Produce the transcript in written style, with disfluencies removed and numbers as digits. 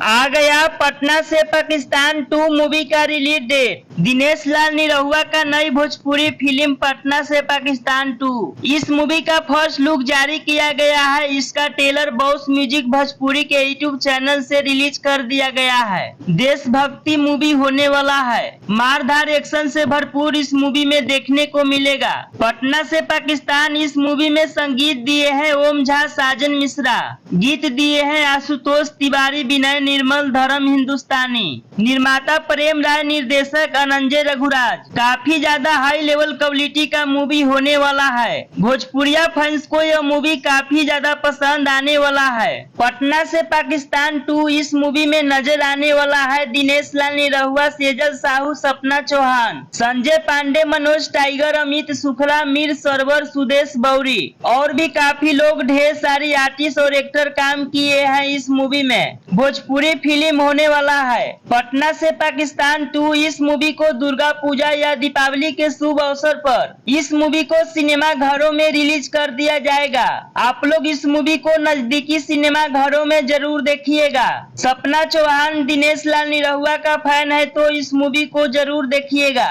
आ गया पटना से पाकिस्तान 2 मूवी का रिलीज डेट। दिनेश लाल निरहुआ का नई भोजपुरी फिल्म पटना से पाकिस्तान 2। इस मूवी का फर्स्ट लुक जारी किया गया है। इसका ट्रेलर बॉस म्यूजिक भोजपुरी के यूट्यूब चैनल से रिलीज कर दिया गया है। देशभक्ति मूवी होने वाला है। मारधार एक्शन से भरपूर इस मूवी में देखने को मिलेगा। पटना से पाकिस्तान इस मूवी में संगीत दिए हैं ओम झा, साजन मिश्रा। गीत दिए हैं आशुतोष तिवारी, विनय निर्मल, धर्म हिंदुस्तानी। निर्माता प्रेम राय, निर्देशक अनंजय रघुराज। काफी ज्यादा हाई लेवल क्वालिटी का मूवी होने वाला है। भोजपुरिया फैंस को यह मूवी काफी ज्यादा पसंद आने वाला है। पटना से पाकिस्तान 2 इस मूवी में नजर आने वाला है दिनेश लाल निरहुआ, सेजल साहू, सपना चौहान, संजय पांडे, मनोज टाइगर, अमित शुक्ला, मीर सरवर, सुदेश बौरी और भी काफी लोग, ढेर सारी आर्टिस्ट और एक्टर काम किए हैं इस मूवी में। भोजपुरी फिल्म होने वाला है। पटना से पाकिस्तान 2 इस मूवी को दुर्गा पूजा या दीपावली के शुभ अवसर पर इस मूवी को सिनेमा घरों में रिलीज कर दिया जाएगा। आप लोग इस मूवी को नजदीकी सिनेमा घरों में जरूर देखिएगा। सपना चौहान दिनेश लाल निरहुआ का फैन है तो इस मूवी को जरूर देखिएगा।